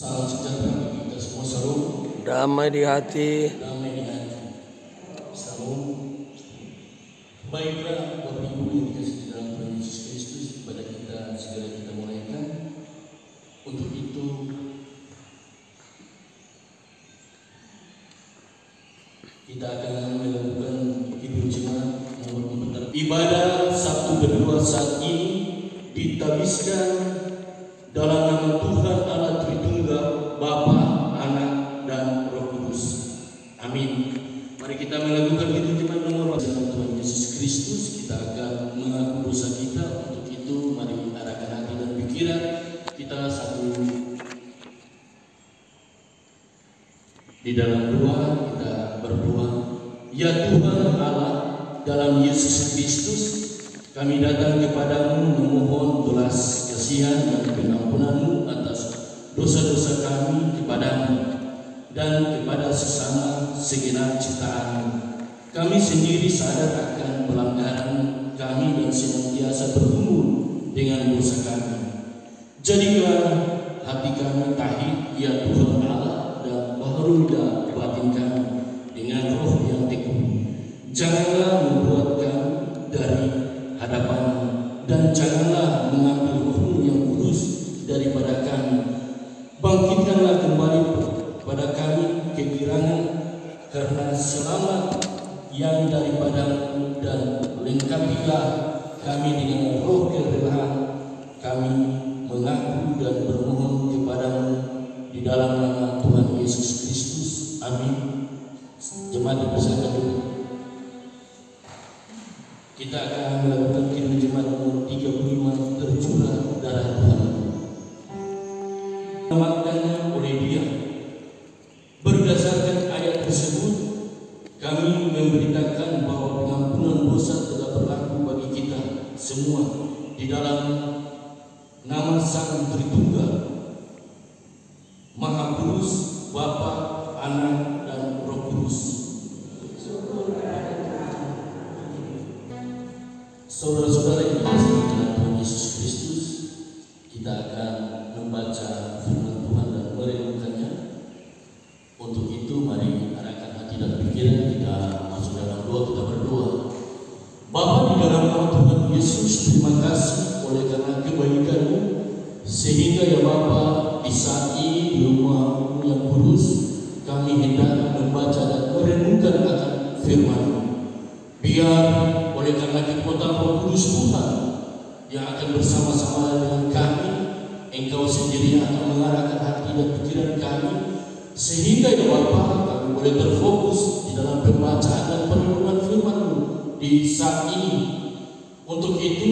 Salam sejahtera bagi kita semua. Salam damai di hati. damai di hati. Salam. Baiklah Bapak Ibu yang dikasih di dalam Tuhan Yesus Kristus, kepada kita segera kita mulaikan. Untuk itu kita akan melakukan hidup jemaat nomor 4. Ibadah Sabtu kedua saat ini ditabiskan dalam nama Tuhan Allah Tritunggal, Bapa, Anak, dan Roh Kudus. Amin. Mari kita melakukan hidup jemaat nomor dalam Tuhan Yesus Kristus. Kita akan mengaku dosa kita. Untuk itu mari arahkan hati dan pikiran kita satu di dalam doa. Kita berdoa. Ya Tuhan Allah, dalam Yesus Kristus kami datang kepadamu memohon belas kasihan dan pengampunan-Mu atas dosa-dosa kami kepadamu dan kepada sesama segenap ciptaan-Mu. Kami sendiri sadar akan pelanggaran kami dan senantiasa bergumul dengan dosa kami. Jadikan hati kami tahid, ya Tuhan Allah, dan baharulah batin kami dengan roh yang teguh. Janganlah membuat kami dari hadapan-Mu, dan janganlah mengambil roh-Mu yang kudus daripada kami. Bangkitkanlah kembali pada kami kegirangan karena selamat yang daripada-Mu, dan lengkapilah kami dengan roh kerelaan. Kami mengaku dan bermohon kepadamu di dalam nama Tuhan Yesus Kristus. Amin. Jemaat dipersilakan dulu. Kita akan melakukan kirim jemaat nomor 35, tercurah darah Tuhan. Maknanya oleh Dia. Berdasarkan ayat tersebut, kami memberitakan bahwa pengampunan dosa telah berlaku bagi kita semua di dalam nama Sang Tritunggal, Maha Kudus, Bapa, Anak, dan Roh Kudus. Saudara-saudara yang dikasihi dalam Tuhan Yesus Kristus, kita akan membaca firman Tuhan dan merenungkannya. Untuk itu mari arahkan hati dan pikiran kita masuk dalam doa. Kita berdoa. Bapa, di dalam nama Tuhan Yesus, terima kasih oleh karena kebaikan-Mu, sehingga ya Bapa, di saat ini di rumah yang kudus kami hendak membaca dan merenungkan akan firman-Mu. Biar oleh karena kekuatan Roh Kudus Tuhan yang akan bersama-sama dengan kami, Engkau sendiri akan mengarahkan hati dan pikiran kami, sehingga ya Bapa, kami boleh terfokus di dalam pembacaan dan perenungan firman-Mu di saat ini. Untuk itu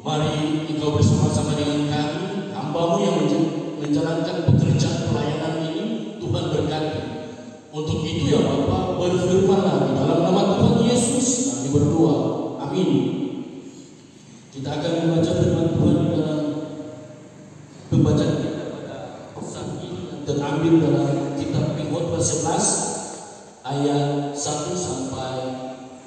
mari Engkau bersama-sama dengan kami, hamba-Mu yang menjalankan pekerjaan pelayanan ini. Tuhan berkati. Untuk itu ya Bapa, berfirmanlah di dalam nama Tuhan Yesus kami berdoa. Amin. Kita akan membaca firman Tuhan di dalam pembacaan kita pada saat ini, terambil dalam kitab Pengkhotbah 11 ayat 1 sampai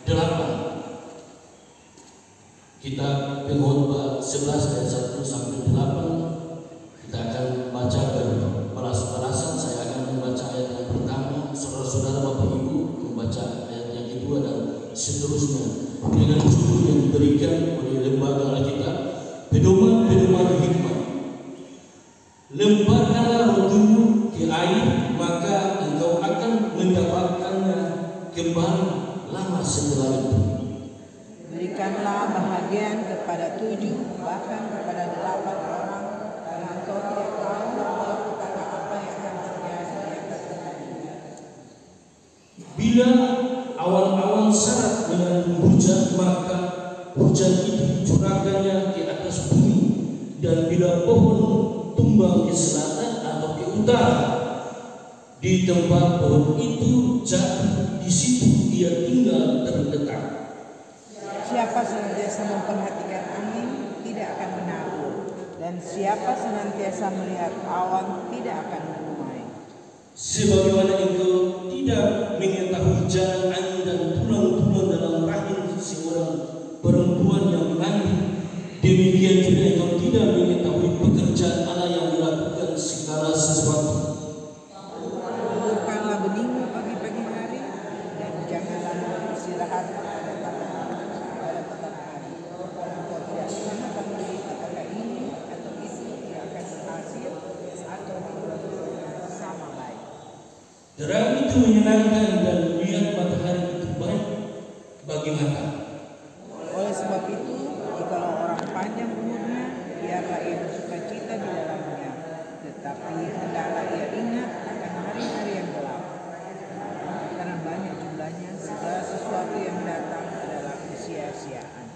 8. Kitab Pengkhotbah 11 ayat 1 sampai 8. Kita akan baca berbalas-balasan. Saya akan membaca ayat yang pertama, saudara-saudara Bapak Ibu membaca ayat yang kedua, dan seterusnya dengan judul yang diberikan oleh lembaga Alkitab, pedoman-pedoman hikmat. Lemparkanlah rohmu ke air, maka engkau akan mendapatkannya kembali lama setelah itu. Berikanlah bahagian kepada 7, bahkan kepada 8 orang, karena engkau tidak tahu petaka apa yang akan terjadi di atas bumi. Bila awan-awan syarat dengan hujan, maka hujan itu curahkannya ke atas bumi. Dan bila pohon tumbang ke selatan atau ke utara, di tempat pohon itu jatuh, di situ dia tinggal terletak. Siapa senantiasa memperhatikan angin tidak akan menabur, dan siapa senantiasa melihat awan tidak akan menuai. Sebagaimana engkau tidak mengetahui jalan angin dan tulang-tulang dalam rahim seorang perempuan yang mengandung, demikian juga engkau tidak mengetahui pekerjaan Allah yang melakukan segala sesuatu sesuatu. Ulurkanlah benihmu pagi-pagi hari, dan janganlah beristirahat pada petang hari. Engkau tidak pernah akan memberi petaka ini atau itu tidak akan berhasil atau sama baik. Terang itu menyenangkan dan melihat matahari itu baik bagi mata. Oleh sebab itu, jikalau orang panjang umurnya, biarlah ia bersuka cita di dalamnya. Tetapi hendaklah ia ingat akan hari-hari yang gelap. Karena banyak jumlahnya, segala sesuatu yang datang adalah kesia-siaan.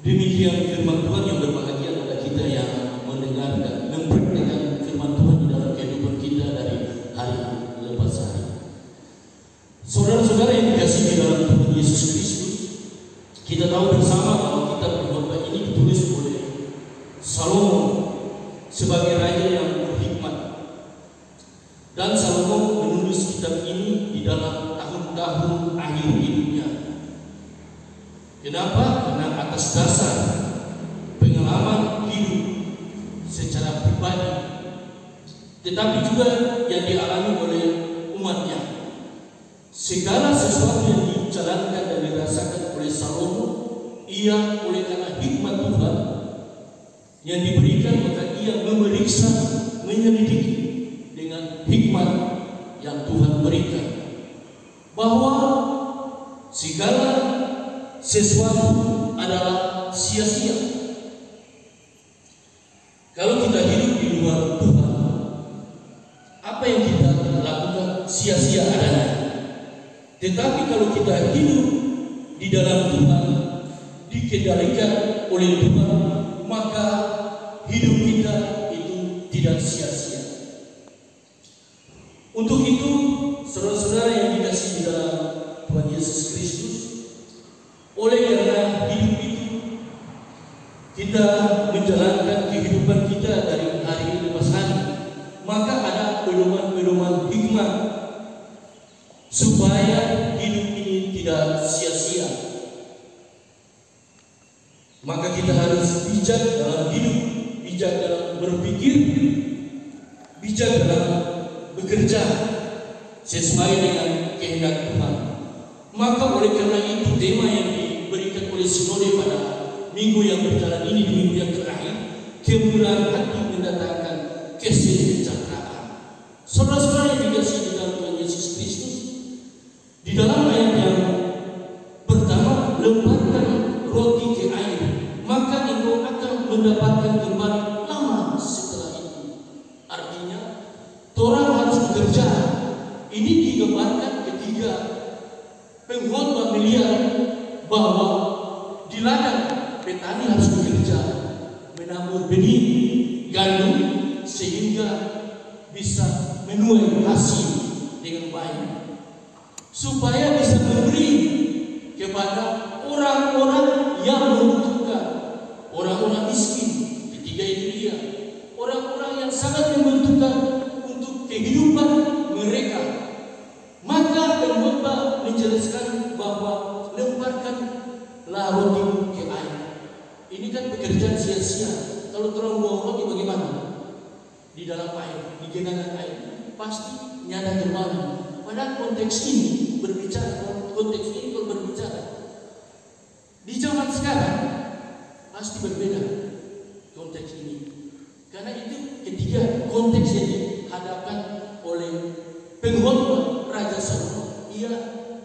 Demikian firman Tuhan. Yang berbahagia adalah kita yang mendengar dan mempraktikkan firman Tuhan di dalam kehidupan kita dari hari lepas hari. Saudara-saudara yang dikasihi di dalam Tuhan Yesus Kristus, kita tahu bersama bahwa kitab Khotbah ini ditulis oleh Salomo sebagai raja yang berhikmat. Dan Salomo menulis kitab ini di dalam tahun-tahun akhir hidupnya. Kenapa? Karena atas dasar pengalaman hidup secara pribadi, tetapi juga yang dialami oleh umatnya. Segala sesuatu yang dijalankan dan dirasakan oleh Salomo, ia oleh karena hikmat Tuhan yang diberikan, maka ia memeriksa, menyelidiki dengan hikmat yang Tuhan berikan, bahwa segala sesuatu adalah sia-sia. Kalau kita hidup di luar Tuhan, apa yang kita lakukan sia-sia adanya. Tetapi kalau kita hidup di dalam Tuhan, dikendalikan oleh Tuhan, maka hidup kita itu tidak sia-sia. Untuk itu, saudara-saudara yang dikasihi di dalam Tuhan Yesus Kristus, oleh karena hidup itu kita menjalankan kehidupan kita dari hari lepas hari, maka ada pedoman-pedoman hikmat supaya hidup ini tidak sia-sia. Maka kita harus bijak dalam hidup, bijak dalam berpikir, bijak dalam bekerja sesuai dengan kehendak Tuhan. Maka oleh karena itu, tema yang diberikan oleh Sinode pada minggu yang berjalan ini, di minggu yang terakhir, kemuliaan hati mendatangkan kesejahteraan. Saudara-saudara yang dikasihi di dalam Tuhan Yesus Kristus, di dalam ayat yang pertama, lemparkan roti ke air, maka engkau akan mendapatkan kembali lama setelah itu. Artinya, orang harus bekerja. Ini digambarkan ketika pengkhotbah melihat bahwa di ladang petani harus bekerja menabur benih gandum sehingga bisa menuai hasil dengan baik, supaya bisa memberi kepada orang-orang yang membutuhkan, orang-orang miskin. Ketiga itu dia, orang-orang yang sangat membutuhkan untuk kehidupan mereka. Maka pengkhotbah menjelaskan bahwa lemparkanlah roti ke air. Ini kan pekerjaan sia-sia. Kalau orang buang roti bagaimana? Di dalam air, di genangan air, pasti nyada kembali. Pada konteks ini berbicara, di zaman sekarang pasti berbeda konteks ini. Karena itu ketiga konteks yang dihadapkan oleh pengkhotbah Raja Salomo. Ia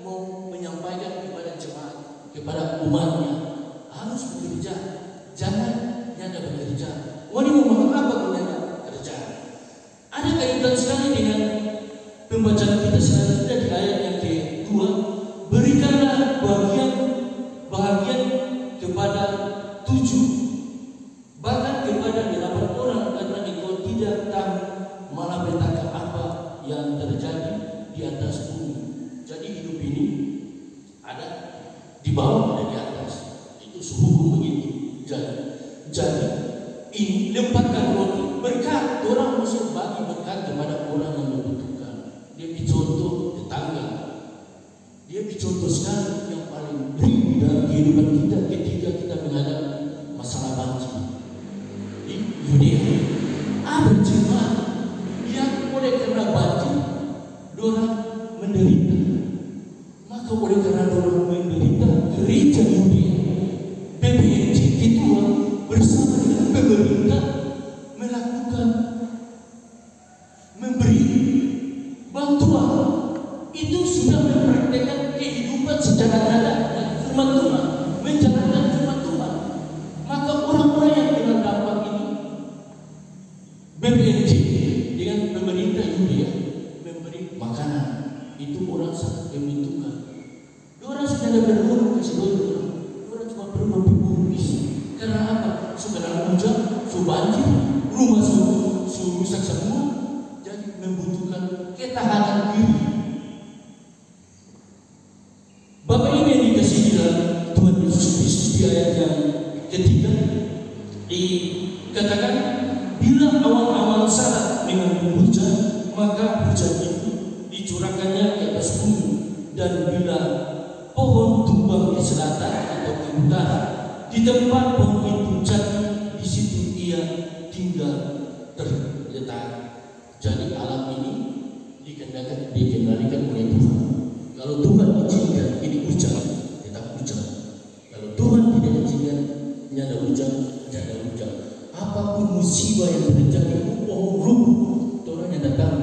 mau menyampaikan kepada jemaat, kepada umatnya, harus bekerja, jangan nyada bekerja. Wani mau makan apa pun nyada kerja. Ada kaitan sekali dengan pembacaan kita selanjutnya di ayat yang kedua. Berikanlah bahagian kepada 7, bahkan kepada 8 orang, karena engkau tidak tahu malah petaka apa yang terjadi di atas bumi. Jadi hidup ini ada di bawah, ada di atas. Itu sehukum begitu. Jadi ini lemparkan roti, berkat. Orang mesti bagi berkat kepada orang yang membutuhkan. Dia contoh tetangga. Dia contoh sekali yang paling real dalam kehidupan kita ketika kita menghadapi masalah banjir di Yudea. Berjemaat PBB dengan pemerintah Yudea memberi makanan, itu orang sangat membutuhkan. Orang sudah ada berurut kasih orang, orang cuma perlu membibis. Karena apa? Sudah hujan, sudah banjir, rumah sudah rusak semua, jadi membutuhkan ketahanan diri. Bapak ini yang dikasih dalam Tuhan Yesus Kristus di ayat yang ketiga dikatakan, bila awan-awan syarat mengandung hujan, maka hujan itu dicurahkannya ke atas bumi, dan bila pohon tumbang di selatan atau ke utara, di tempat pohon itu jatuh, di situ ia tinggal terletak. Jadi alam ini dikendalikan oleh Tuhan. Kalau Tuhan izinkan ini hujan, tetap hujan. Kalau Tuhan tidak izinkan ini ada hujan, tidak ada hujan. Apapun musibah yang terjadi, pohon rubuh, orang yang datang,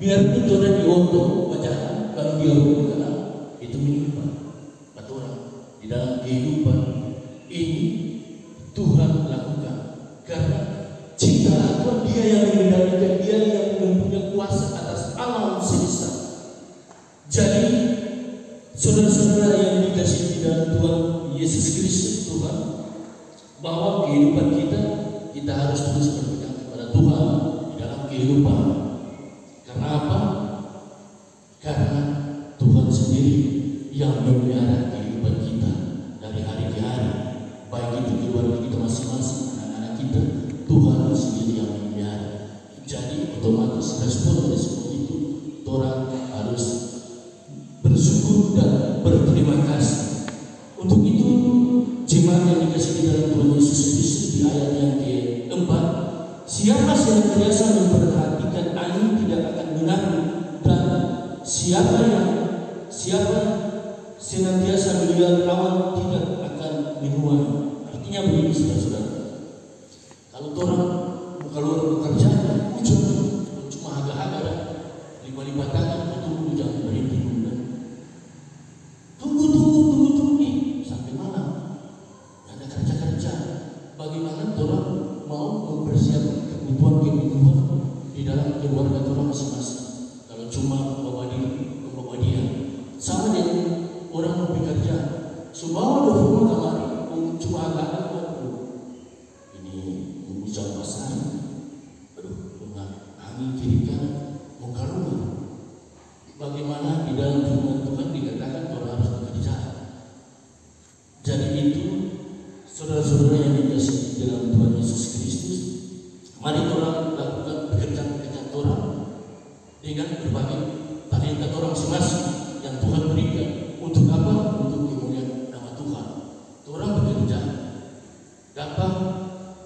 biarpun orang diontong baca, kalau dia rubuh, itu menimpa orang di dalam kehidupan ini. Tuhan lakukan karena cinta Tuhan, Dia yang mengendalikan, Dia yang mempunyai kuasa atas alam semesta. Jadi saudara-saudara yang dikasihi di dalam Tuhan Yesus Kristus, Tuhan, bahwa kehidupan kita harus terus berpegang kepada Tuhan di dalam kehidupan. Karena apa? Karena Tuhan sendiri yang memelihara kehidupan kita dari hari ke hari, baik itu keluarga kita masing-masing, anak-anak kita, Tuhan sendiri yang memelihara. Jadi otomatis respon dari semua itu, orang harus bersyukur dan berterima kasih. Untuk itu jemaat yang dikasih di dalam Tuhan Yesus Kristus di ayat yang keempat, siapa senantiasa memperhatikan angin tidak akan mengaruh, dan siapa senantiasa melihat awan tidak akan menuai. Artinya begini saudara-saudara, kalau orang bekerja hujan, cuma agak-agak lima tangan, tunggu jangan berhenti dulu. Tunggu sampai malam, ada kerja. Bagaimana orang mau mempersiapkan kebutuhan di dalam keluarga orang masing-masing? Kalau cuma bawa dia, sama dengan orang mau bekerja, semua ada rumah kamar, cuma agak-agak, ini hujan pasang, dengan angin kiri kanan, mau keluar. Bagaimana di dalam firman Tuhan dikatakan orang harus bekerja. Jadi itu saudara-saudara yang dikasihi dalam Tuhan Yesus Kristus, mari orang lakukan pekerjaan orang dengan berbagai talenta orang masing-masing yang Tuhan berikan. Untuk apa? Untuk kemuliaan nama Tuhan. Orang bekerja dapat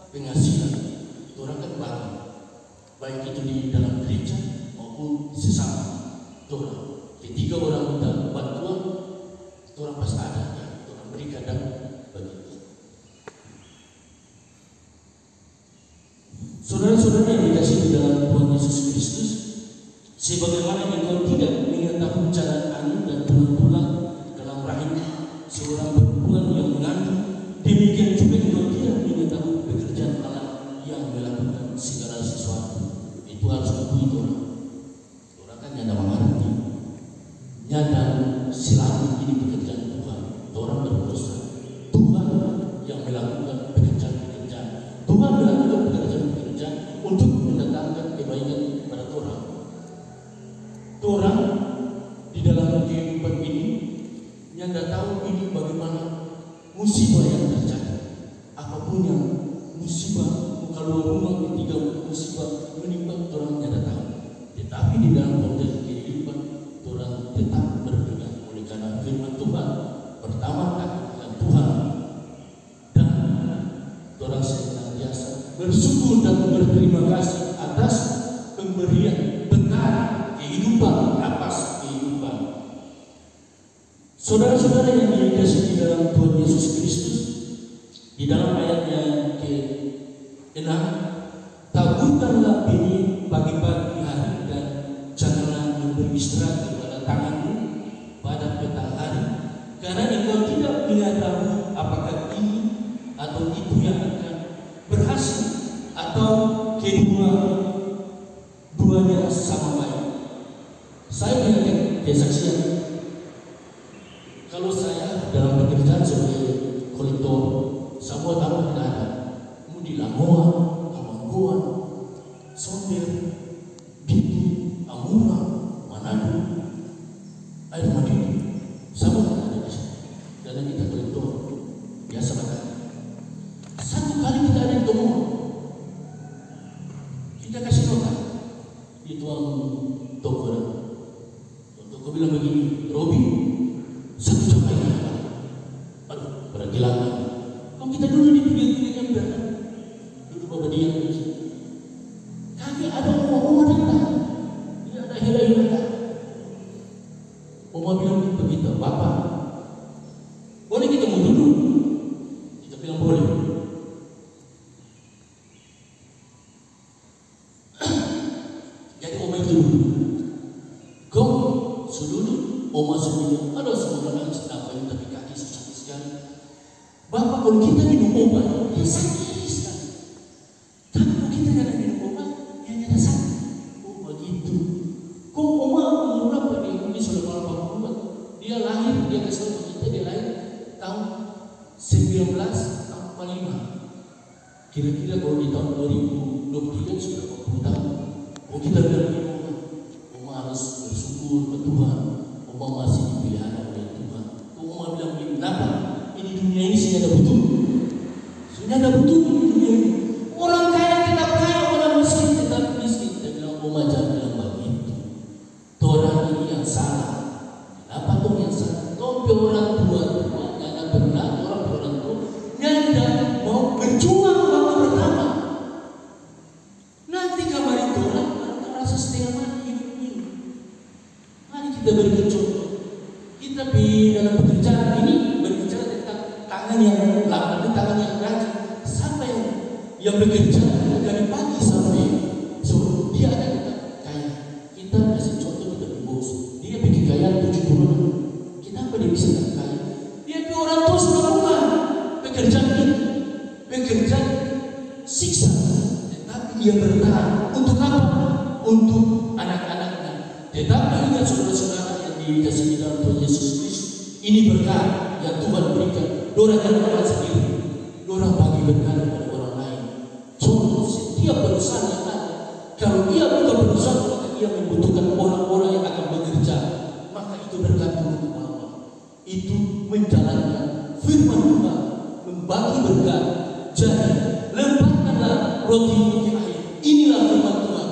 penghasilan, orang kan bagi, baik itu di dalam gereja maupun sesama. Orang ketika orang minta bantuan, orang pas ada, orang berikan dan bagi. Saudara-saudara yang dikasihi di dalam Tuhan Yesus Kristus, sebagaimana engkau tidak mengetahui jalan angin dan tulang-tulang dalam rahim seorang perempuan yang mengandung, demikian juga engkau tidak mengetahui pekerjaan Allah yang melakukan segala sesuatu. Itu harus mengakui orang. Orang kan nyata mengerti, nyata selalu ini pekerjaan Tuhan. Orang berdosa, Tuhan yang melakukan pekerjaan. Tuhan melakukan pekerjaan untuk mendatangkan kebaikan kepada orang. Orang di dalam kehidupan ini yang tidak tahu ini bagaimana musibah yang terjadi. Apapun yang musibah, kalau rumah ketika musibah menimpa orang yang tidak tahu. Tetapi di dalam konteks kehidupan orang tetap berpegang oleh karena firman Tuhan. Pertama takutkan Tuhan, dan orang senantiasa bersyukur dan berterima kasih atas pemberian benar kehidupan, atas kehidupan. Saudara-saudara yang dikasihi di dalam Tuhan Yesus Kristus, di dalam ayatnya ke-6, taburkanlah benih pagi-pagi hari dan janganlah memberi istirahat kepada tanganmu pada petang hari, karena engkau tidak mengetahui apakah ini atau itu yang akan berhasil atau kedua Saya punya kesaksian. Kalau saya dalam pekerjaan sebagai kolektor, semua tamu tidak ada. Mau di Lamoa, Kamanggoan, Somber, Bitu, Amura, Manado, Air Madiun, semua tidak ada di sini. Dan kita kolektor biasa banget. Satu kali kita ada di Tomoa, kita kasih nota di tuang toko. Toko bilang begini, Robi, 1 jam lagi. Aduh, berarti lama. Kalau kita dulu di pinggir-pinggir yang biarkan duduk bawa dia. Kaki ada oma datang, dia ada hira-hira datang. Oma bilang begitu, Bapak, boleh kita mau duduk? Kita bilang boleh. Jadi oma itu dulu. Kau sudut, oma sendiri. Aduh, semua nangis ngapain tapi kaki sakit sekali. Bapak, kalau kita minum obat, ya sakit sekali. Tapi kalau kita tidak minum obat, ya tidak sakit. Oh begitu. Kok oma umur berapa dia? Mungkin sudah malam 40. Dia lahir, dia kasih tahu kita dia lahir tahun 1945. Kira-kira kalau di tahun 2023 sudah 40 tahun. Oh kita bilang ini oma harus bersyukur ke Tuhan. Oma masih dipelihara oleh Tuhan. Oma bilang begini, kenapa? Ini dunia ini sudah ada butuh. Sudah ada butuh di dunia ini. Orang kaya tetap kaya, orang miskin tetap miskin. Dia bilang, oma jangan bilang begitu. Orang ini yang salah. Kenapa tuh yang salah? Tapi orang tua yang pernah orang tua nyanda mau berjuang waktu pertama. Nanti kabar itu orang rasa setengah mati hidup ini. Mari kita berikan contoh. Kita di dalam pekerjaan ini berbicara tentang tangan yang lapang, tangan yang rajin. Siapa yang bekerja dari pagi sampai sore, dia akan tetap kaya. Kita kasih contoh kita di bos, dia bikin kaya 7 bulan. Kenapa dia bisa tak kaya? Dia punya orang terus melakukan pekerjaan ini, pekerjaan siksa, tetapi dia bertahan. Untuk apa? Untuk anak-anaknya. Tetapi ingat saudara-saudara yang dikasih di dalam Tuhan Yesus Kristus, ini berkat yang Tuhan berikan. Dorang dan orang sendiri, dorang bagi berkat kepada orang lain. Contoh setiap perusahaan yang ada, kalau ia bukan perusahaan, maka ia membutuhkan orang-orang yang akan bekerja. Maka itu berkat Tuhan ke bawah. Itu menjalankan firman Tuhan, membagi berkat. Jadi lemparkanlah roti ini air. Inilah firman Tuhan.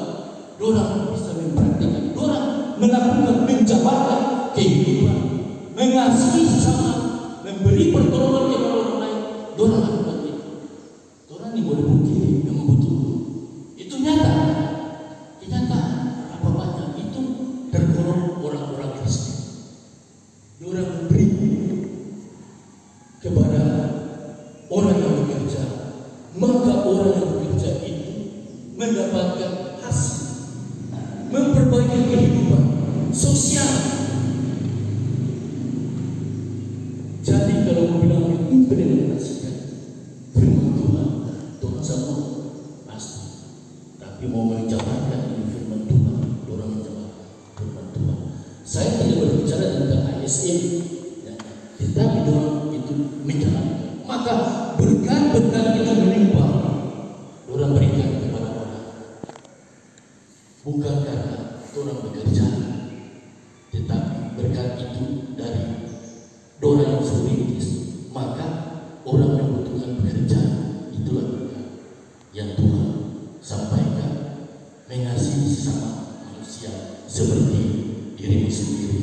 Dorang bisa mempraktikkan, dorang melakukan menjabarkan kehidupan, mengasihi sesama, memberi pertolongan kepada orang lain. Dorang lakukan itu. Dorang ini boleh bukti yang membutuhkan. Itu nyata. Kenyataan berapa banyak itu tergolong orang-orang Kristen. Dorang memberi kepada orang yang bekerja, maka orang yang bekerja itu mendapatkan hasil, memperbaiki kehidupan sosial. Jadi kalau mau bilang implementasikan firman Tuhan, Tuhan sama pasti. Tapi mau menjalankan ini firman Tuhan, orang menjalankan firman Tuhan. Saya tidak berbicara tentang ASN, ya, tetapi orang itu menjalankan. Maka berkat-berkat itu menimpa, orang berikan kepada orang. Bukan karena orang bekerja, tetapi berkat itu dari orang yang serintis. Maka orang membutuhkan pekerjaan. Itulah berkat yang Tuhan sampaikan, mengasihi sesama manusia seperti dirimu sendiri.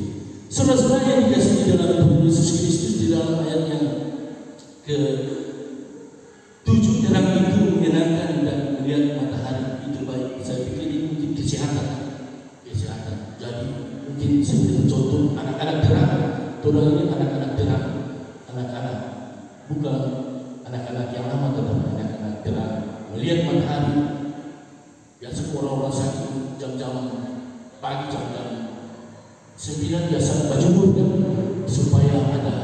Saudara-saudara yang dikasihi dalam Tuhan Yesus Kristus, di dalam ayat yang ke-7, terang itu menyenangkan dan melihat matahari itu baik. Saya pikir ini mungkin kesehatan. Jadi mungkin sebagai contoh anak-anak terang. Orang ini anak-anak terang, anak-anak bukan anak-anak yang lama, tetapi anak-anak terang melihat matahari. Biasa orang-orang sakit jam-jam pagi, jam-jam 9 biasa berjemur kan, supaya ada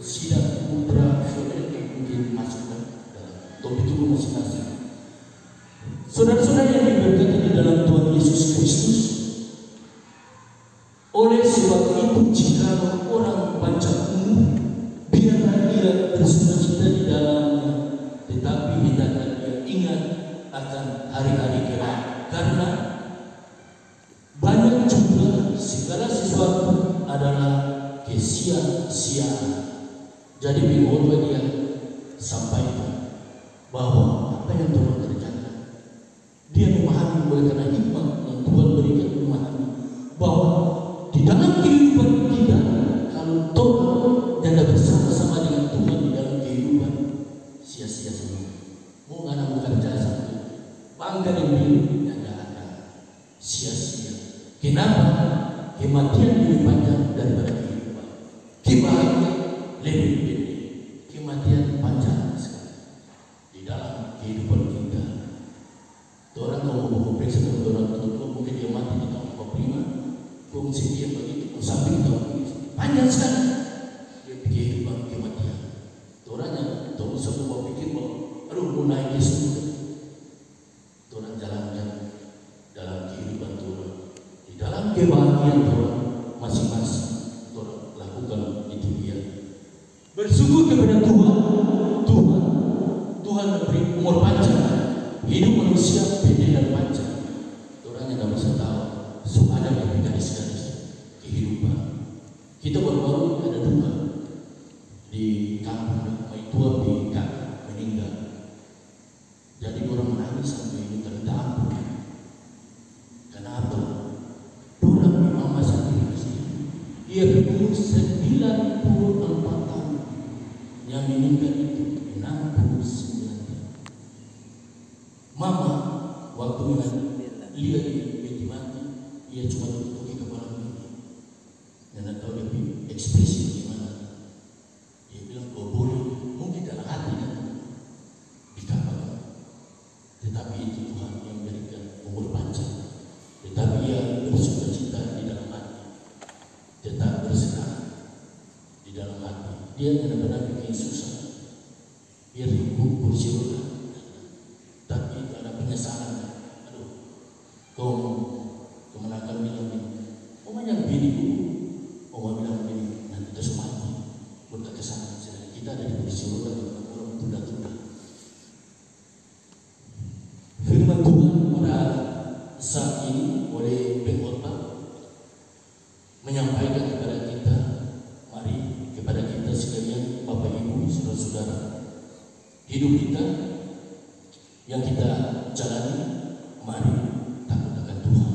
sinar ultraviolet yang mungkin masuk ke dalam topik tubuh masing-masing. Saudara-saudara yang diberkati di dalam Tuhan Yesus Kristus, sebab itu jika orang panjang umur, biarlah dia bersukacita di dalamnya, tetapi hendaklah dia ingat akan hari-hari gelap, karena banyak juga segala sesuatu adalah kesia-siaan. Jadi bagaimana dia sampaikan bahwa apa yang Tuhan kerjakan, dia memahami oleh karena hikmat yang Tuhan berikan, memahami bahwa di dalam kehidupan kita, kalau Tuhan tidak bersama-sama dengan Tuhan di dalam kehidupan, sia-sia semua. Mau anak bekerja satu, bangga dan biru, tidak ada, sia-sia. Kenapa? Kematian lebih panjang daripada kehidupan. Kebahagiaan lebih pendek. Kematian panjang sekali di dalam kehidupan kita. Orang kalau mau periksa dengan orang tua, mungkin dia mati di tahun 45, fungsi dia begitu, sampai tahun panjang sekali. Dia kehidupan kematian. Orangnya, orang semua pikir bahwa, aduh mau naik ke surga. Orang jalankan dalam kehidupan Tuhan, di dalam kebahagiaan Tuhan masing-masing. Orang lakukan itu dia. Bersyukur kepada Tuhan. Tuhan memberi umur panjang. Hidup manusia pendek dan panjang. Orang yang tidak bisa tahu, so ada yang garis-garis kehidupan. Kita baru-baru ada duka di kampung, mai tua di kakak meninggal. Jadi orang menangis sampai ini tak ampun. Kenapa? Orang memang masa diri. Ia berumur 94 tahun. Yang meninggal itu 69 tahun. Mama waktu lihat dia mati, ia cuma duduk di kepala ini. Dan tak tahu dia ekspresi bagaimana. Dia bilang, kau boleh, mungkin dalam hati kan dikatakan. Tetapi itu Tuhan yang memberikan umur panjang. Tetapi ia bersukacita di dalam hati, tetap bersenang di dalam hati. Dia tidak pernah bikin susah. Biar ibu kursi roda. Tapi itu ada penyesalan. Aduh, kau kemenakan bilang ini. Omanya bini bu, oma bilang ini nanti terus mati. Berkat kesana kita ada di kursi roda orang tunda-tunda. Firman Tuhan pada saat ini oleh pengkhotbah menyampaikan kepada kita, mari kepada kita sekalian, Bapak Ibu, saudara-saudara, hidup kita yang kita jalani, mari takut akan Tuhan.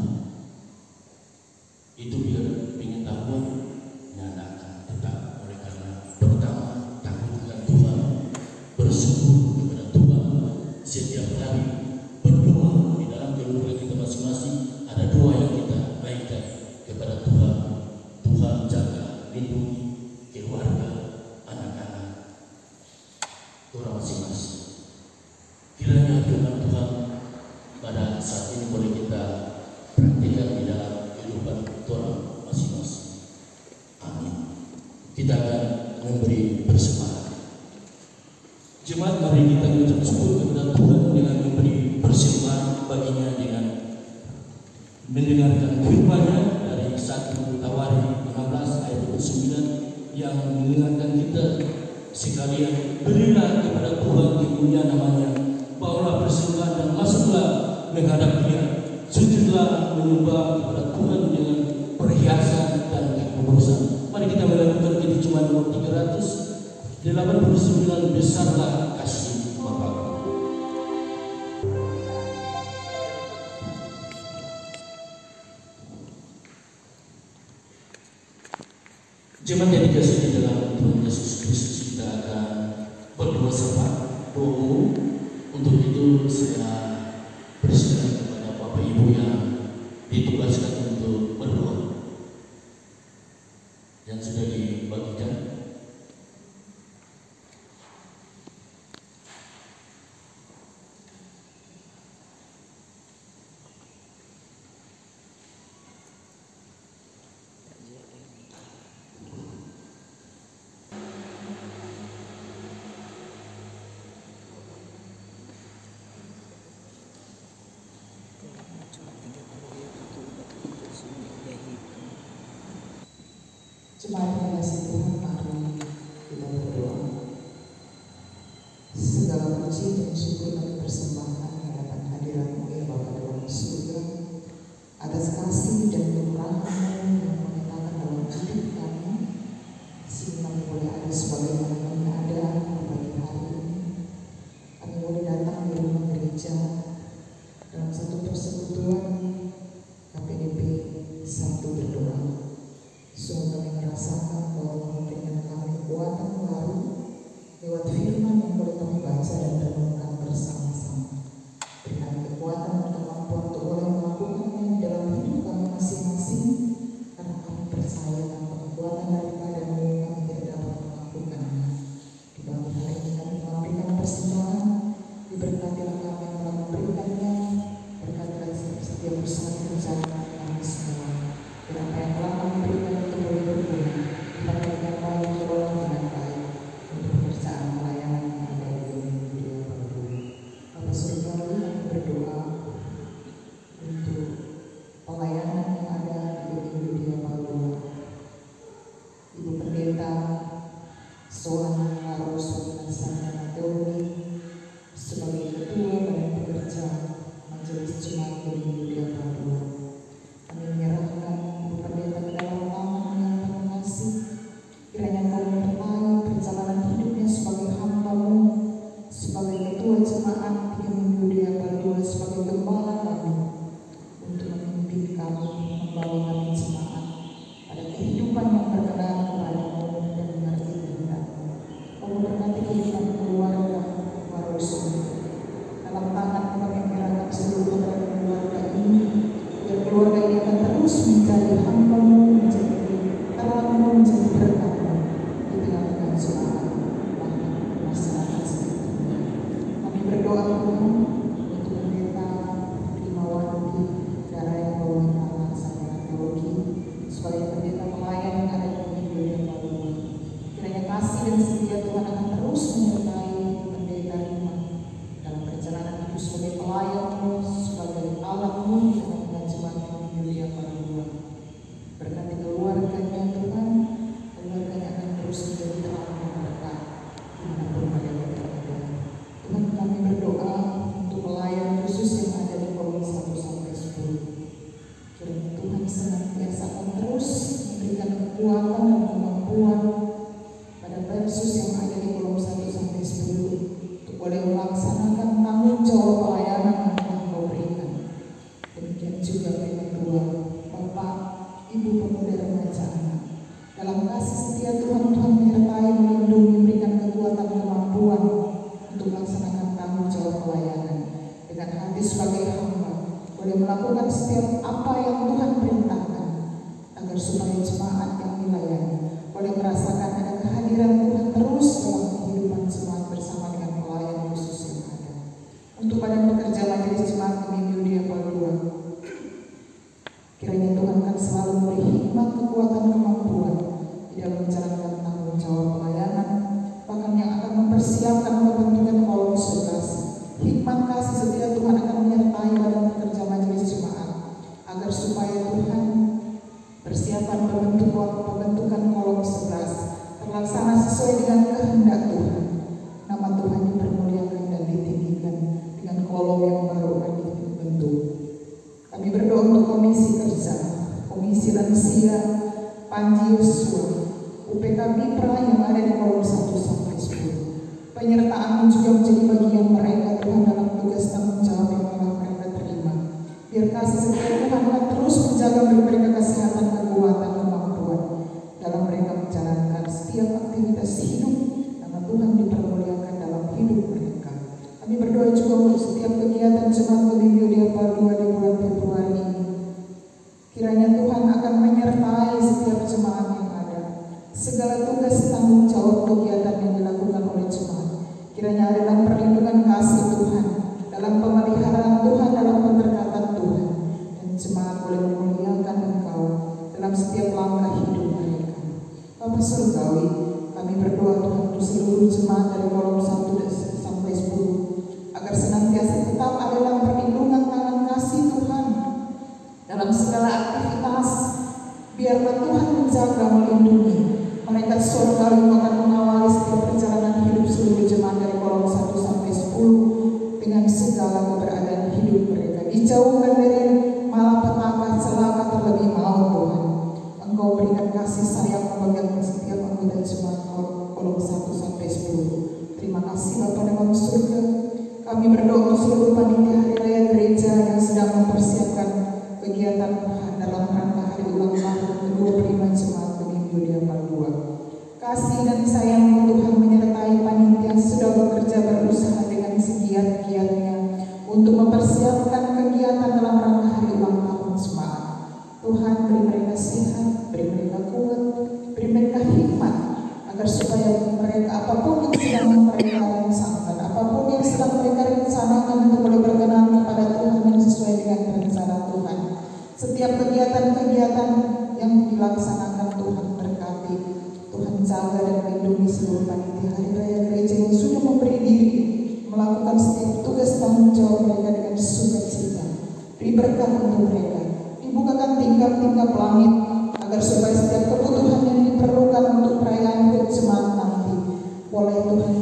Itu biar pengetahuan yang akan tetap. Oleh karena pertama takut akan Tuhan, bersyukur kepada Tuhan setiap hari, berdoa di dalam kehidupan kita masing-masing. Ada doa yang kita naikkan kepada Tuhan. Tuhan jaga, lindungi keluarga, anak-anak, orang masing-masing. Kiranya firman Tuhan pada saat ini boleh kita praktikkan di dalam kehidupan orang masing-masing. Amin. Kita akan memberi persembahan. Jemaat, mari kita mengucap syukur kepada Tuhan dengan memberi persembahan baginya dengan mendengarkan firman-Nya dari 1 Tawarikh 16 ayat 29 yang mengingatkan kita sekalian, berilah kepada Tuhan kemuliaan namanya, bawalah persembahan dan masuklah menghadap Dia, sujudlah menyembah kepada Tuhan dengan perhiasan dan kekudusan. Mari kita melakukan itu cuma nomor 389, besarlah kasih Bapa. Jemaat yang dikasihi di dalam Tuhan Yesus Kristus, kita akan berdoa sama doa. Untuk itu saya persilakan kepada Bapak Ibu yang ditugaskan untuk berdoa yang sudah dibagikan. Jemaat yang kasih Tuhan, mari kita berdoa. Segala puji dan syukur kami persembahkan di hadapan hadirat-Mu ya Bapa dalam surga, atas kasih dan kemurahan-Mu yang menyatakan dalam hidup kami, sehingga kami boleh ada sebagaimana kami ada pada hari ini. Kami boleh datang di rumah gereja dalam satu persekutuan KPDP Sabtu berdoa. Sungguh kami merasakan bahwa memberikan kami kekuatan baru lewat firman yang boleh kami baca dan renungkan bersama-sama. Berikan kekuatan dan kemampuan untuk boleh melakukannya di dalam hidup kami masing-masing, karena kami percaya tanpa kekuatan daripada-Mu kami tidak dapat melakukannya. Di pagi hari ini kami memberikan persembahan, diberkatilah kami yang telah memberikannya, berkatilah setiap usaha kerja kami semua. Dan apa yang telah kami berikan itu boleh berguna, dipakai dengan baik, diolah dengan baik untuk pekerjaan pelayanan yang ada di dunia baru. Bapa Surgawi, kami berdoa untuk pelayanan yang ada di dunia baru. Ibu Pendeta Soan Larus Santa Teoni sebagai Ketua Badan Pekerja Majelis Jemaat Dunia Baru, kami menyerahkan Ibu Pendeta ke dalam tangan yang penuh kasih. Kiranya Kau menyertai perjalanan hidupnya sebagai hamba-Mu, sebagai Ketua Jemaat 3 Minggu Dia Baru, sebagai gembala kami, untuk memimpin kami, membawa kami jemaat pada kehidupan yang berkenan kepada-Mu dan mengerti kehendak-Mu. Kau memberkati kehidupan keluarga Warusun. Dalam tangan kami menyerahkan seluruh keluarga ini, biar keluarga ini akan terus menjadi hamba-Mu, menjadi terang-Mu, menjadi berkat-Mu di tengah-tengah jemaat bahkan masyarakat sekitarnya. Kami berdoa Tuhan untuk Pendeta Trimawanti Darah yang Bawa Sarjana Teologi sebagai pendeta pelayan yang ada di dunia baru. Kiranya kasih dan setia Tuhan akan terus menyertai Pendeta Rima dalam perjalanan hidup sebagai pelayan-Mu, sebagai alat-Mu di tengah-tengah jemaat di dunia baru. Berkati keluarganya Tuhan, keluarganya akan terus menjadi terang dan berkat dimanapun mereka berada. Tuhan, kami berdoa untuk pelayan khusus yang ada di kolom 1 sampai 10. Kiranya Tuhan senantiasa akan terus memberikan kekuatan dan kemampuan pada versus yang ada di kolom 1 sampai 10 untuk boleh melaksanakan tanggung jawab pelayanan yang telah Kau berikan. Demikian juga firman Tuhan, Bapak, Ibu pemuda remaja anak. Dalam kasih setia Tuhan, Tuhan menyertai, melindungi, memberikan kekuatan kemampuan untuk melaksanakan tanggung jawab pelayanan dengan hati sebagai hamba, boleh melakukan setiap apa yang Tuhan perintahkan, agar supaya jemaat yang dilayani boleh merasakan ada kehadiran Tuhan terus dalam kehidupan jemaat bersama dengan pelayan khusus yang ada. Untuk badan pekerja Majelis Jemaat Minggu Dia Baru, kiranya Tuhan akan selalu memberi hikmat, kekuatan, kemampuan di dalam menjalankan tanggung jawab pelayanan, bahkan yang akan mempersiapkan pembentukan kolom 11. Hikmat kasih setia Tuhan akan menyertai badan pekerja Majelis Jemaat, agar supaya Tuhan persiapan pembentukan kolom 11 terlaksana sesuai dengan kehendak Tuhan. Nama Tuhan dipermuliakan dan ditinggikan dengan kolom yang baru akan dibentuk. Kami berdoa untuk komisi kerja, komisi lansia, Panji Yosua, UPK Bipra yang ada di kolom 1 sampai 10. Penyertaan-Mu juga menjadi bagian mereka Tuhan dalam tugas tanggung jawab yang telah mereka terima. Biar kasih setia Tuhan akan terus menjaga mereka kesehatan, kekuatan, kemampuan dalam mereka menjalankan setiap aktivitas hidup. Nama Tuhan dipermuliakan dalam hidup mereka. Kami berdoa juga untuk setiap kegiatan jemaat Minggu Dia Baru di bulan Februari ini. Kiranya Tuhan akan menyertai setiap jemaat yang ada. Segala tugas tanggung jawab kegiatan yang dilakukan oleh jemaat, kiranya ada dalam perlindungan kasih Tuhan, dalam pemeliharaan Tuhan, dalam pemberkatan Tuhan, dan jemaat boleh memuliakan Engkau Biarlah Tuhan menjaga, melindungi mereka surgawi akan mengawali setiap perjalanan hidup seluruh jemaat dari kolom 1 sampai 10 dengan segala keberadaan hidup mereka. Dijauhkan dari malapetaka, celaka, terlebih maut Tuhan. Engkau berikan kasih sayang memegang setiap anggota jemaat kolom 1 sampai 10. Terima kasih Bapa dalam surga. Kami berdoa untuk seluruh panitia hari raya gereja yang sedang mempersiapkan kegiatan dalam rangka hari ulang tahun ke-25 jemaat Benih Yuda Palua. Kasih dan sayang Tuhan menyertai panitia yang sudah bekerja berusaha dengan segiat-giatnya untuk mempersiapkan kegiatan dalam rangka hari ulang tahun jemaat. Tuhan, beri mereka sehat, beri mereka kuat, beri mereka hikmat, agar supaya mereka apapun yang sedang mereka rencanakan, apapun yang sedang mereka rencanakan untuk boleh berkenan kepada Tuhan yang sesuai dengan rencana Tuhan. Setiap kegiatan-kegiatan yang dilaksanakan Tuhan berkati. Tuhan jaga dan lindungi seluruh panitia hari raya gereja yang sudah memberi diri melakukan setiap tugas tanggung jawab mereka dengan sukacita. Beri berkat untuk mereka. Dibukakan tingkap-tingkap langit agar supaya setiap kebutuhan yang diperlukan untuk perayaan HUT jemaat nanti boleh Tuhan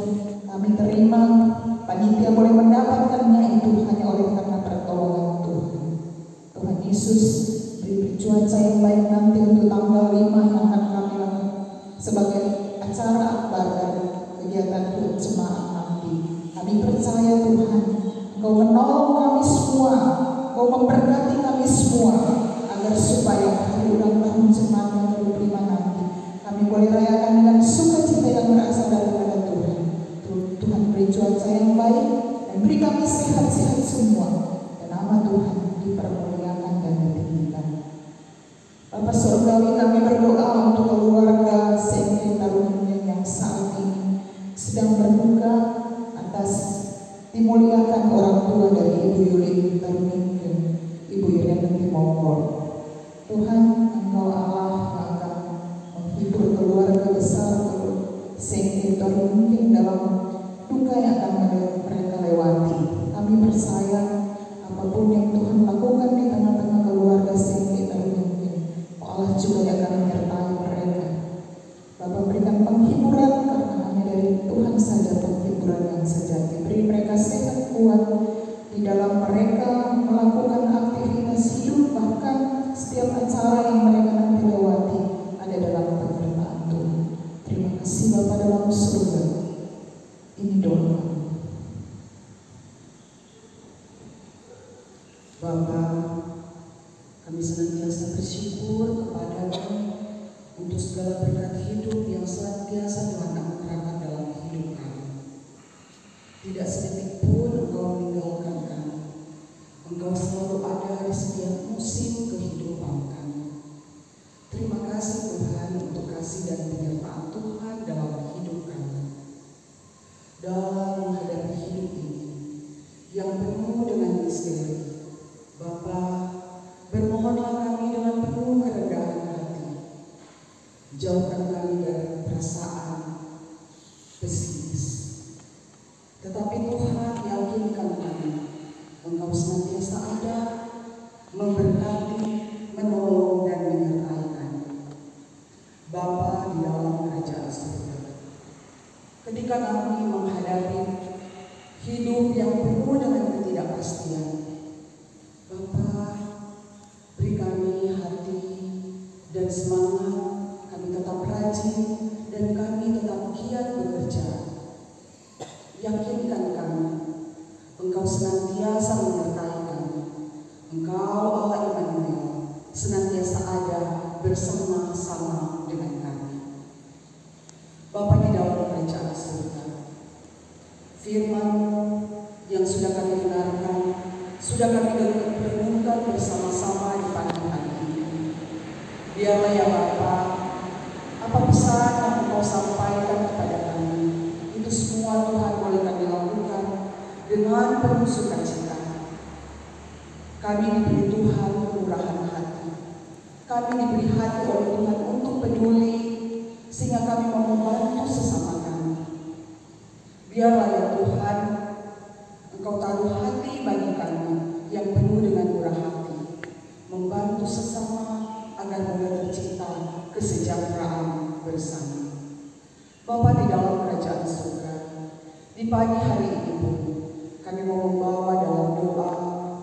kami terima, panitia boleh mendapatkannya itu hanya oleh karena pertolongan Tuhan. Tuhan Yesus, beri cuaca yang baik nanti untuk tanggal 5 yang akan kami lakukan sebagai acara akbar dari kegiatan HUT jemaat nanti. Kami percaya Tuhan, Engkau menolong kami semua, Engkau memberkati kami semua, agar supaya hari ulang tahun jemaat yang ke-25 nanti kami boleh rayakan dengan sukacita yang berasal daripada Tuhan. Tuhan beri cuaca yang baik dan beri kami sehat-sehat semua, dan nama Tuhan dipermuliakan dan ditinggikan. Bapa surgawi, kami berdoa untuk keluarga Sengke Tarunia yang saat ini sedang berduka atas dimuliakan orang tua dari Ibu Yulin Tarunia dan Ibu Yulin Mongol. Tuhan, Engkau Allah yang akan menghibur keluarga besar Sengke Tarunia dalam duka yang akan mereka lewati. Kami percaya apapun yang Tuhan lakukan di tengah-tengah keluarga Sengke Tarunia, Allah juga yang akan menyertai mereka. Bapa, berikan penghiburan karena hanya dari Tuhan saja penghiburan yang sejati. Beri mereka sehat kuat di dalam mereka melakukan aktivitas hidup, bahkan setiap acara yang mereka nanti lewati ada dalam penyertaan Tuhan. Terima kasih Bapa dalam surga. Ini doa Bapa, kami senantiasa bersyukur kepada-Mu untuk segala berkat hidup yang senantiasa Tuhan anugerahkan dalam hidup kami. Tidak sedetik pun Engkau meninggalkan kami. Engkau selalu ada di setiap musim kehidupan kami. Terima kasih Tuhan untuk kasih dan penyertaan Tuhan dalam hidup kami. Dalam menghadapi hidup ini yang penuh dengan misteri, Bapa, bermohonlah kami dengan penuh kerendahan hati. Jauhkan kami dari perasaan pesimis. Tetapi Tuhan, yakinkan kami, Engkau senantiasa ada, memberkati, menolong dan menyertai kami. Bapa di dalam kerajaan surga, ketika kami menghadapi hidup yang penuh dengan ketidakpastian, Bapa, beri kami hati dan semangat, kami tetap rajin dan kami tetap giat bekerja. Yakinkan kami, Engkau senantiasa menyertai kami. Engkau Allah Immanuel senantiasa ada bersama-sama dengan kami. Bapa di dalam kerajaan surga, firman-Mu yang sudah kami dengarkan, sudah kami renungkan bersama-sama di pagi hari ini. Biarlah ya Bapa, apa pesan yang Engkau sampaikan kepada kami, itu semua Tuhan boleh kami lakukan dengan penuh sukacita. Kami diberi Tuhan kemurahan hati. Kami diberi hati oleh Tuhan untuk peduli, sehingga kami mau membantu sesama kami. Biarlah ya Tuhan, Engkau taruh hati bagi kami yang penuh dengan murah hati, membantu sesama agar boleh tercipta pagi hari ini pun kami mau membawa dalam doa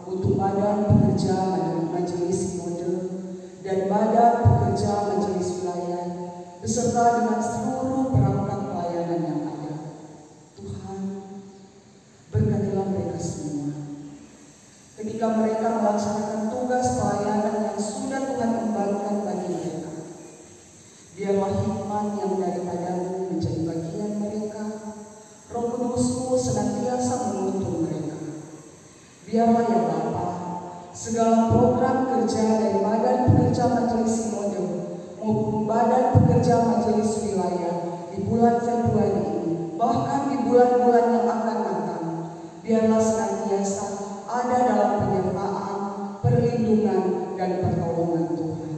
untuk badan pekerja majelis sinode dan badan pekerja majelis wilayah beserta dengan seluruh perangkat pelayanan yang ada. Tuhan, berkatilah mereka semua ketika mereka melaksanakan tugas pelayanan yang sudah Tuhan embankan bagi mereka. Biarlah hikmat yang daripadamu menjadi bagian mereka. Roh Kudus-Mu senantiasa menuntun mereka. Biarlah ya Bapa, segala program kerja dari badan pekerja majelis sinode maupun badan pekerja majelis wilayah di bulan Februari ini, bahkan di bulan-bulan yang akan datang, biarlah senantiasa ada dalam penyertaan, perlindungan, dan pertolongan Tuhan.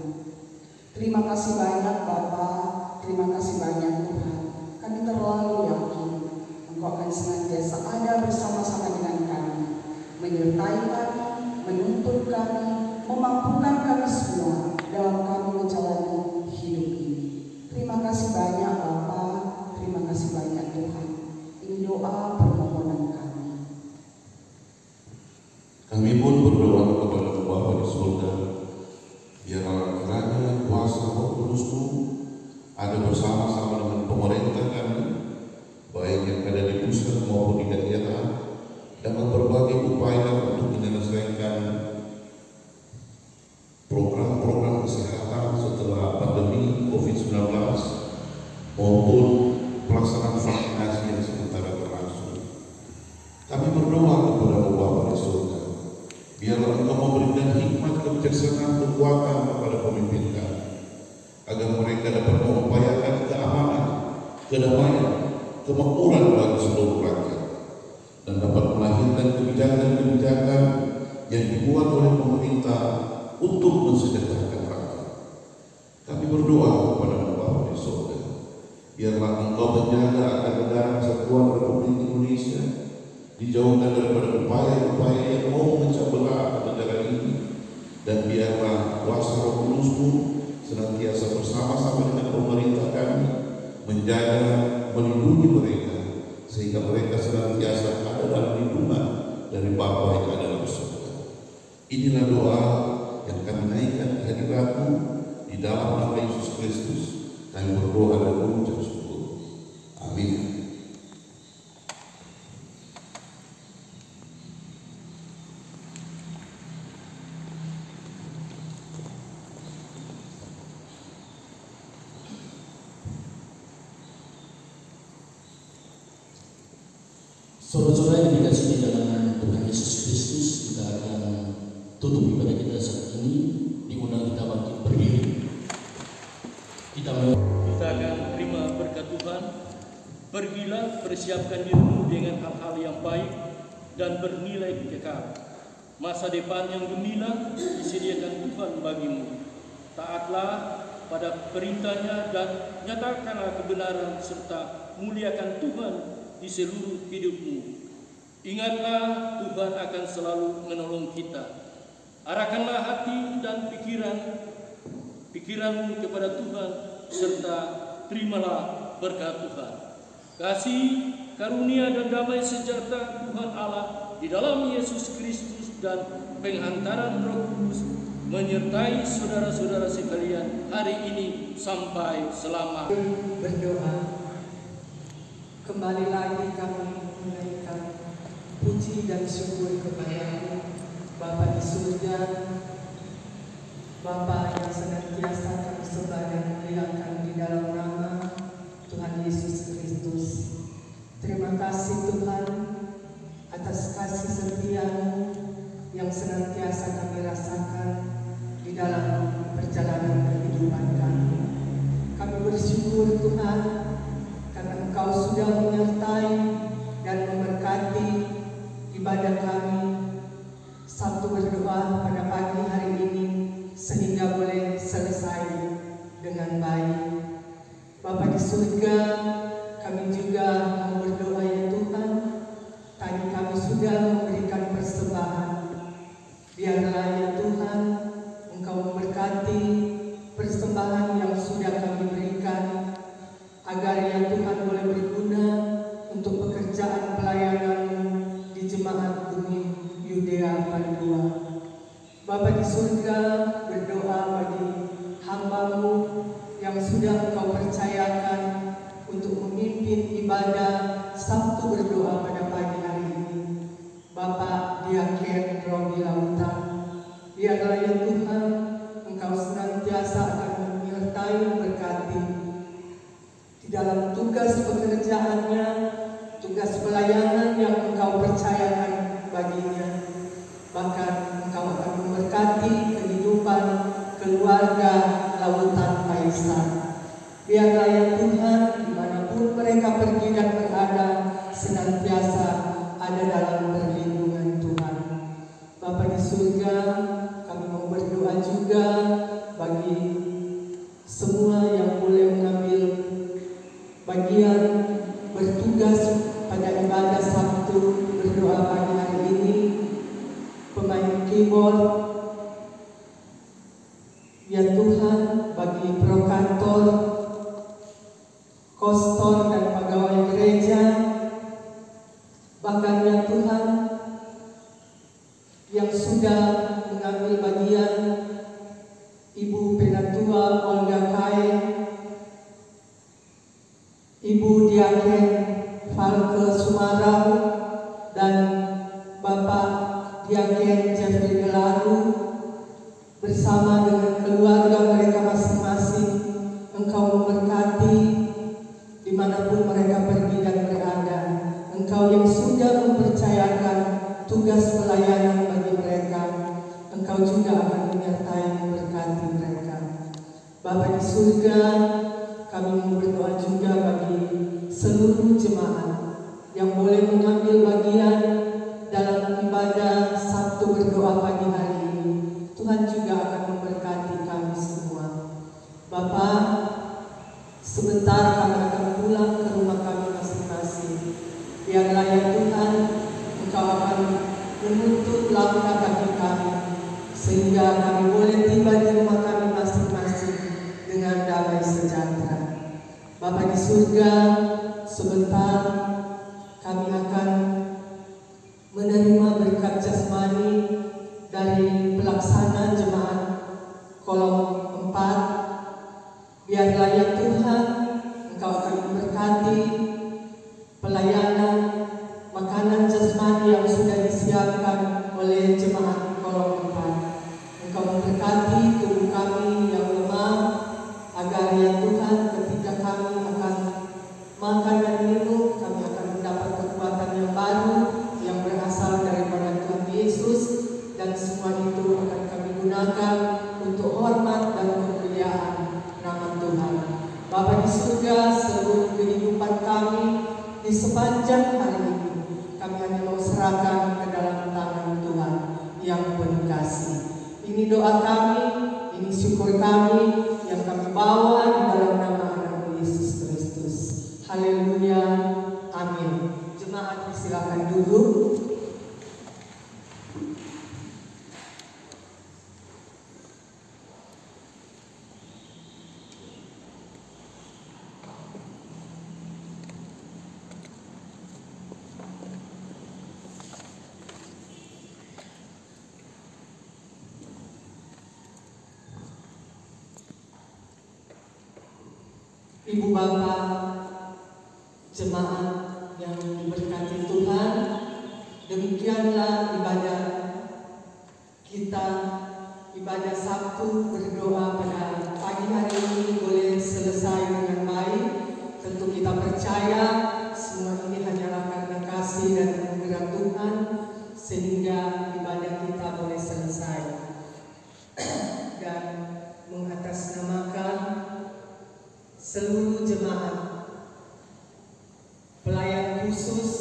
Terima kasih banyak Bapa, terima kasih banyak Tuhan. Kami terlalu yakin Engkau akan senantiasa ada bersama-sama dengan kami, menyertai kami, menuntun kami, memampukan kami semua dalam kami menjalani hidup ini. Terima kasih banyak Bapa, terima kasih banyak Tuhan. Ini doa permohonan kami. Kami pun berdoa kepada Bapa di surga, biarlah kiranya kuasa Roh Kudus-Mu ada bersama-sama dengan pemerintah kami, baik yang ada di pusat maupun di daerah, dalam berbagai upaya untuk menyelesaikan program-program kesehatan setelah pandemi COVID-19 maupun pelaksanaan vaksinasi yang sementara berlangsung. Kami berdoa kepada Bapa di surga, biarlah Engkau memberikan hikmat, kebijaksanaan, kekuatan kepada pemimpin kami, agar mereka dapat mengupayakan keamanan, kedamaian, kemakmuran bagi seluruh rakyat, dan dapat melahirkan kebijakan-kebijakan yang dibuat oleh pemerintah untuk mensejahterakan rakyat. Kami berdoa kepada Bapa di surga, biarlah Engkau menjaga agar negara kesatuan Republik Indonesia dijauhkan daripada upaya-upaya yang mau memecah belah negara ini, dan biarlah kuasa Roh Kudus-Mu senantiasa bersama-sama dengan pemerintah kami menjaga, melindungi mereka, sehingga mereka senantiasa ada dalam lindungan dari Bapa yang ada dalam surga. Inilah doa yang kami naikkan ke hadirat-Mu di dalam nama Yesus Kristus. Kami berdoa dan mengucap syukur. Amin. Saudara-saudara yang dikasihi dalam Tuhan Yesus Kristus, kita akan tutup ibadah kita saat ini. Diundang kita bangkit berdiri. Kita akan terima berkat Tuhan. Pergilah, persiapkan dirimu dengan hal-hal yang baik dan bernilai kekal. Masa depan yang gemilang disediakan Tuhan bagimu. Taatlah pada perintahnya dan nyatakanlah kebenaran serta muliakan Tuhan di seluruh hidupmu. Ingatlah, Tuhan akan selalu menolong kita. Arahkanlah hati dan pikiranmu kepada Tuhan, serta terimalah berkat Tuhan. Kasih, karunia dan damai sejahtera Tuhan Allah di dalam Yesus Kristus dan penghantaran Roh Kudus menyertai saudara-saudara sekalian hari ini sampai selama. Berdoa. Kembali lagi kami menaikkan puji dan syukur kepada-Mu, Bapa di surga, Bapa yang senantiasa kami sembah dan muliakan di dalam nama Tuhan Yesus Kristus. Terima kasih Tuhan atas kasih setia-Mu yang senantiasa kami rasakan di dalam perjalanan kehidupan kami. Kami bersyukur Tuhan karena Engkau sudah menyertai dan memberkati ibadah kami Sabtu berdoa pada pagi hari ini sehingga boleh selesai dengan baik. Bapa di surga, kami juga mau berdoa ya Tuhan. Tadi kami sudah memberikan persembahan. Biarlah ya Tuhan, Engkau memberkati persembahan yang sudah kami berikan, agar ya Tuhan boleh berguna untuk pekerjaan pelayanan surga, berdoa bagi hamba-Mu yang sudah Engkau percayakan untuk memimpin ibadah Sabtu berdoa pada pagi hari ini. Bapak Diaken Robi Lautan, biarlah ya Tuhan Engkau senantiasa akan menyertai memberkati di dalam tugas pekerjaannya, tugas pelayanan yang Engkau percayakan baginya. Bahkan Engkau akan memberkati kehidupan keluarga Lautan Paisan. Biarlah ya Tuhan, dimanapun mereka pergi dan berada, senantiasa ada dalam perlindungan Tuhan. Bapa di surga, kami mau berdoa juga bagi semua yang boleh mengambil bagian bertugas pada ibadah Sabtu berdoa pagi hari ini. Pemain keyboard, ya Tuhan, bagi prokantor, kostor dan pegawai gereja, bahkan ya Tuhan yang sudah mengambil bagian Ibu Penatua Olga Kai, Ibu Diaken Falke Sumarau, dan Bapak Diaken Jeffrey Gelaru, bersama dengan keluarga mereka masing-masing, Engkau memberkati dimanapun mereka pergi dan berada. Engkau yang sudah mempercayakan tugas pelayanan bagi mereka, Engkau juga akan menyertai memberkati mereka. Bapa di surga, kami berdoa juga bagi seluruh jemaat yang boleh mengambil bagian dalam ibadah Sabtu berdoa pagi hari ini. Tuhan juga akan memberkati kami semua. Bapa, sebentar kami akan pulang ke rumah kami masing-masing. Biarlah ya Tuhan, Engkau akan menuntut langkah kaki kami, sehingga kami boleh tiba di rumah kami masing-masing dengan damai sejahtera. Bapa di surga, sebentar kami akan menerima berkat jasmani dari pelaksana jemaat kolom 4. Biarlah ya Tuhan, Engkau akan memberkati pelayanan makanan jasmani yang sudah disiapkan oleh jemaat kolom 4. Engkau memberkati tubuh kami yang lemah, agar ya Tuhan ketika kami akan makan dan minum, kami akan mendapat kekuatan yang baru yang berasal daripada Tuhan Yesus, dan semua itu akan kami gunakan untuk hormat dan kemuliaan nama Tuhan. Bapa di surga, seluruh kehidupan kami di sepanjang hari ini, kami hanya mau serahkan ke dalam tangan Tuhan yang penuh kasih. Ini doa kami, ini syukur kami yang kami bawa di dalam nama anak Yesus Kristus. Haleluya, amin. Jemaat silakan duduk. Ibu bapak, jemaat yang diberkati Tuhan, demikianlah ibadah kita, ibadah Sabtu berdoa pada pagi hari ini boleh selesai dengan baik. Tentu kita percaya semua ini hanyalah karena kasih dan anugerah Tuhan, sehingga ibadah kita boleh selesai. Dan mengatasnamakan seluruh jemaat, pelayan khusus,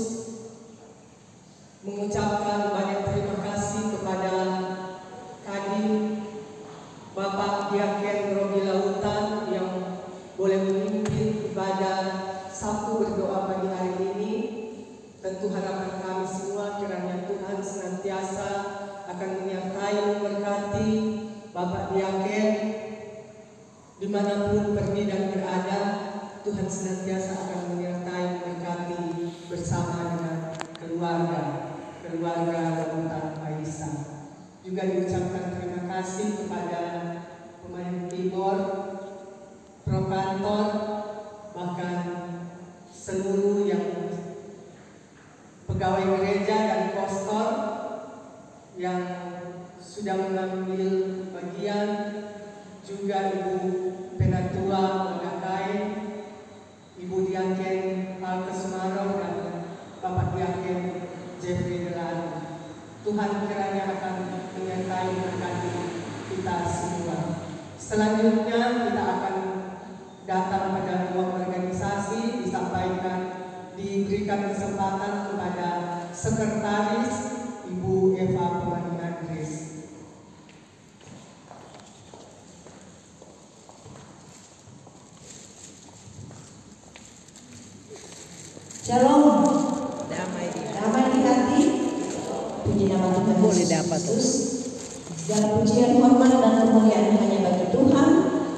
mengucapkan banyak terima kasih kepada Kadin Bapak Diaken Robi Lautan yang boleh memimpin ibadah Sabtu berdoa pagi hari ini. Tentu harapan kami semua kiranya Tuhan senantiasa akan menyertai memberkati Bapak Diaken dimanapun pergi dan berada. Tuhan senantiasa akan menyertai memberkati bersama dengan keluarga Lautan Paisan. Juga diucapkan terima kasih kepada pemain keyboard, pro kantor, bahkan seluruh yang pegawai gereja dan pastor yang sudah mengambil bagian, juga Ibu Penatua Magakai, Ibu Diaken Alke Semarang, dan Bapak Diaken Jeffrey Delano. Tuhan kiranya akan menyertai berkati kita semua. Selanjutnya kita akan datang pada ruang organisasi, diberikan kesempatan kepada Sekretaris Ibu Eva Pemani Andres. Shalom. Damai di Damai di hati. Puji nama Tuhan Boleh Yesus dapat. Kristus. Segala pujian, hormat dan kemuliaan hanya bagi Tuhan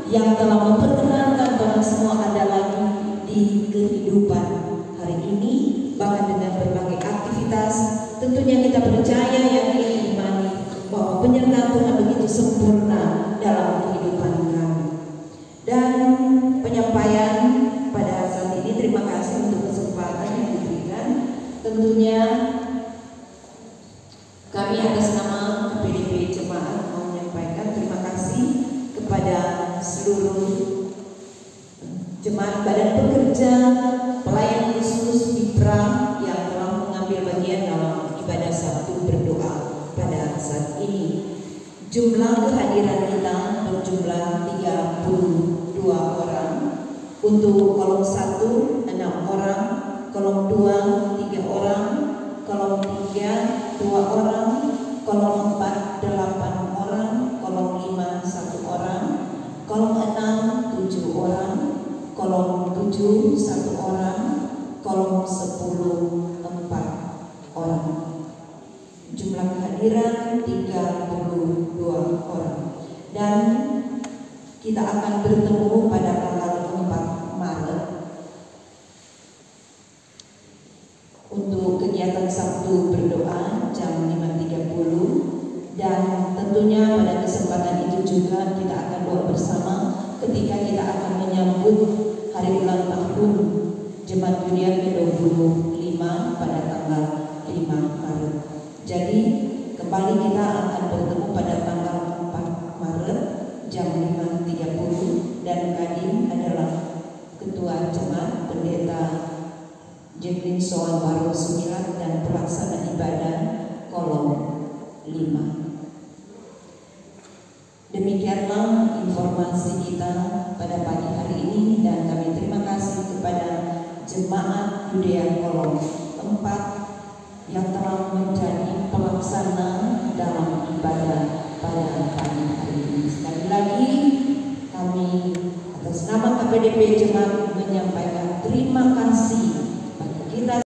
yang telah memperkenankan orang semua ada lagi di kehidupan hari ini, bahkan dengan berbagai aktivitas. Tentunya kita percaya, yakin, imani bahwa penyertaan Tuhan begitu sempurna dalam kehidupan kami. Dan penyampaian pada saat ini, terima kasih untuk kesempatan yang diberikan. Tentunya kami atas nama PDP Jemaat mau menyampaikan terima kasih kepada seluruh jemaat badan pekerja, pelayan khusus Mitra yang telah mengambil bagian dalam ibadah Sabtu berdoa pada saat ini. Jumlah kehadiran kita berjumlah 32 orang. Untuk kolom 1 6 orang, kolom 2 3 orang, kolom 3 2 orang, kolom 4 8 orang, kolom 5 1 orang, kolom 6 7 orang, kolom 7 1 orang, kolom 10 4 orang. Jumlah kehadiran 32 orang. Dan kita akan bertemu pada tanggal 4 Maret untuk kegiatan Sabtu berdoa jam 5.30, dan tentunya pada kesempatan itu juga kita akan doa bersama ketika kita akan menyambut hari ulang tahun Jemaat Yunia ke-25 pada tanggal 5 Maret. Jadi kembali kita akan bertemu pada tanggal 4 Maret jam 5.30, dan Kadin adalah Ketua Jemaat Pendeta Jacqueline Soal Baro Sumilat dan pelaksana ibadah kolom 5. Demikianlah informasi kita pada pagi hari ini, dan kami terima kasih kepada Jemaat Yudea kolom 4 yang telah menjadi pelaksana dalam ibadah pada pagi hari ini. Sekali lagi kami atas nama KPDP Jemaat menyampaikan terima kasih